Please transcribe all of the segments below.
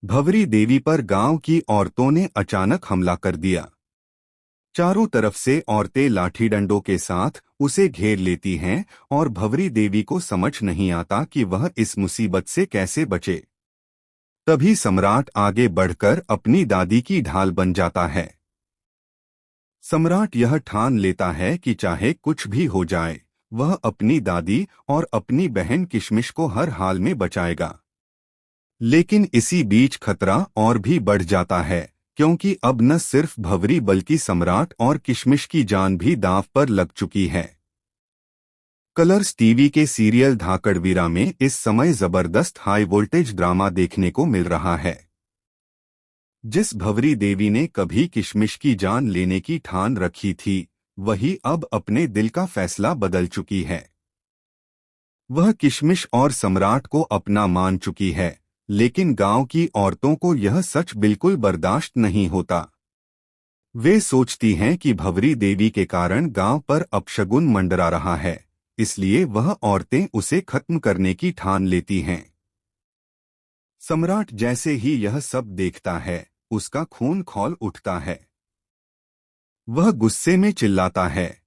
भंवरी देवी पर गांव की औरतों ने अचानक हमला कर दिया। चारों तरफ से औरतें लाठी डंडों के साथ उसे घेर लेती हैं और भंवरी देवी को समझ नहीं आता कि वह इस मुसीबत से कैसे बचे। तभी सम्राट आगे बढ़कर अपनी दादी की ढाल बन जाता है। सम्राट यह ठान लेता है कि चाहे कुछ भी हो जाए, वह अपनी दादी और अपनी बहन किशमिश को हर हाल में बचाएगा। लेकिन इसी बीच खतरा और भी बढ़ जाता है, क्योंकि अब न सिर्फ भंवरी बल्कि सम्राट और किशमिश की जान भी दांव पर लग चुकी है। कलर्स टीवी के सीरियल धाकड़वीरा में इस समय जबरदस्त हाई वोल्टेज ड्रामा देखने को मिल रहा है। जिस भंवरी देवी ने कभी किशमिश की जान लेने की ठान रखी थी, वही अब अपने दिल का फैसला बदल चुकी है। वह किशमिश और सम्राट को अपना मान चुकी है, लेकिन गांव की औरतों को यह सच बिल्कुल बर्दाश्त नहीं होता। वे सोचती हैं कि भंवरी देवी के कारण गांव पर अपशगुन मंडरा रहा है, इसलिए वह औरतें उसे खत्म करने की ठान लेती हैं। सम्राट जैसे ही यह सब देखता है, उसका खून खौल उठता है। वह गुस्से में चिल्लाता है,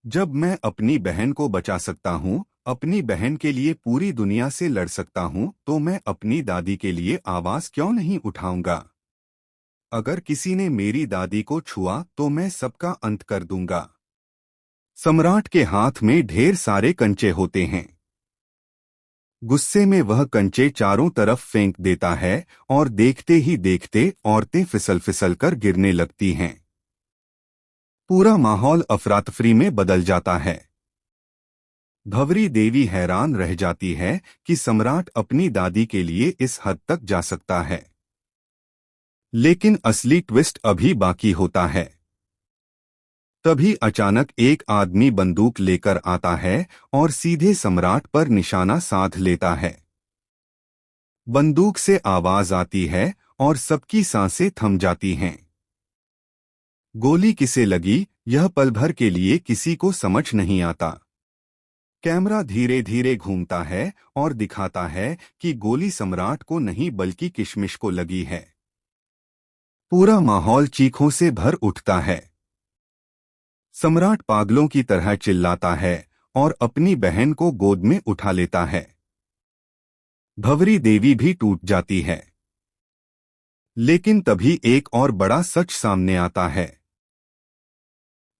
जब मैं अपनी बहन को बचा सकता हूँ, अपनी बहन के लिए पूरी दुनिया से लड़ सकता हूँ, तो मैं अपनी दादी के लिए आवाज क्यों नहीं उठाऊंगा? अगर किसी ने मेरी दादी को छुआ तो मैं सबका अंत कर दूंगा। सम्राट के हाथ में ढेर सारे कंचे होते हैं। गुस्से में वह कंचे चारों तरफ फेंक देता है और देखते ही देखते औरतें फिसल फिसल कर गिरने लगती हैं। पूरा माहौल अफरातफरी में बदल जाता है। भंवरी देवी हैरान रह जाती है कि सम्राट अपनी दादी के लिए इस हद तक जा सकता है। लेकिन असली ट्विस्ट अभी बाकी होता है। तभी अचानक एक आदमी बंदूक लेकर आता है और सीधे सम्राट पर निशाना साध लेता है। बंदूक से आवाज आती है और सबकी सांसें थम जाती हैं। गोली किसे लगी, यह पल भर के लिए किसी को समझ नहीं आता। कैमरा धीरे धीरे घूमता है और दिखाता है कि गोली सम्राट को नहीं बल्कि किशमिश को लगी है। पूरा माहौल चीखों से भर उठता है। सम्राट पागलों की तरह चिल्लाता है और अपनी बहन को गोद में उठा लेता है। भंवरी देवी भी टूट जाती है। लेकिन तभी एक और बड़ा सच सामने आता है।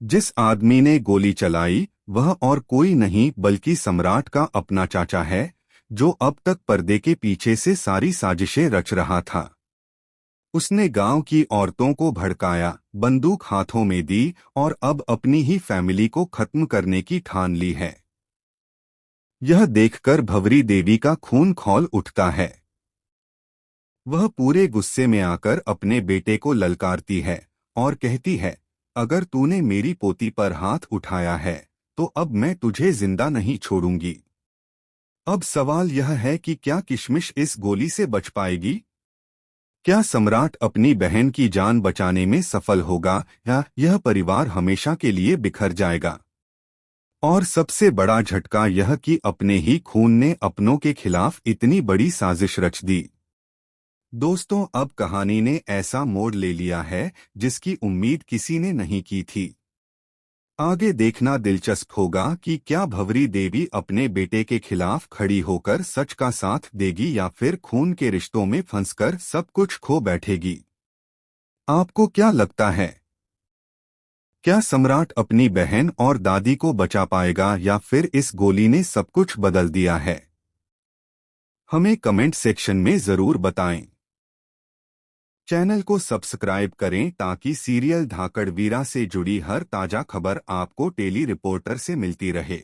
जिस आदमी ने गोली चलाई, वह और कोई नहीं बल्कि सम्राट का अपना चाचा है, जो अब तक पर्दे के पीछे से सारी साजिशें रच रहा था। उसने गांव की औरतों को भड़काया, बंदूक हाथों में दी और अब अपनी ही फैमिली को खत्म करने की ठान ली है। यह देखकर भंवरी देवी का खून खौल उठता है। वह पूरे गुस्से में आकर अपने बेटे को ललकारती है और कहती है, अगर तूने मेरी पोती पर हाथ उठाया है, तो अब मैं तुझे जिंदा नहीं छोड़ूंगी। अब सवाल यह है कि क्या किशमिश इस गोली से बच पाएगी? क्या सम्राट अपनी बहन की जान बचाने में सफल होगा या यह परिवार हमेशा के लिए बिखर जाएगा? और सबसे बड़ा झटका यह कि अपने ही खून ने अपनों के खिलाफ इतनी बड़ी साजिश रच दी। दोस्तों, अब कहानी ने ऐसा मोड़ ले लिया है जिसकी उम्मीद किसी ने नहीं की थी। आगे देखना दिलचस्प होगा कि क्या भंवरी देवी अपने बेटे के खिलाफ खड़ी होकर सच का साथ देगी या फिर खून के रिश्तों में फंसकर सब कुछ खो बैठेगी। आपको क्या लगता है? क्या सम्राट अपनी बहन और दादी को बचा पाएगा या फिर इस गोली ने सब कुछ बदल दिया है? हमें कमेंट सेक्शन में जरूर बताएं। चैनल को सब्सक्राइब करें ताकि सीरियल धाकड़वीरा से जुड़ी हर ताजा खबर आपको टेली रिपोर्टर से मिलती रहे।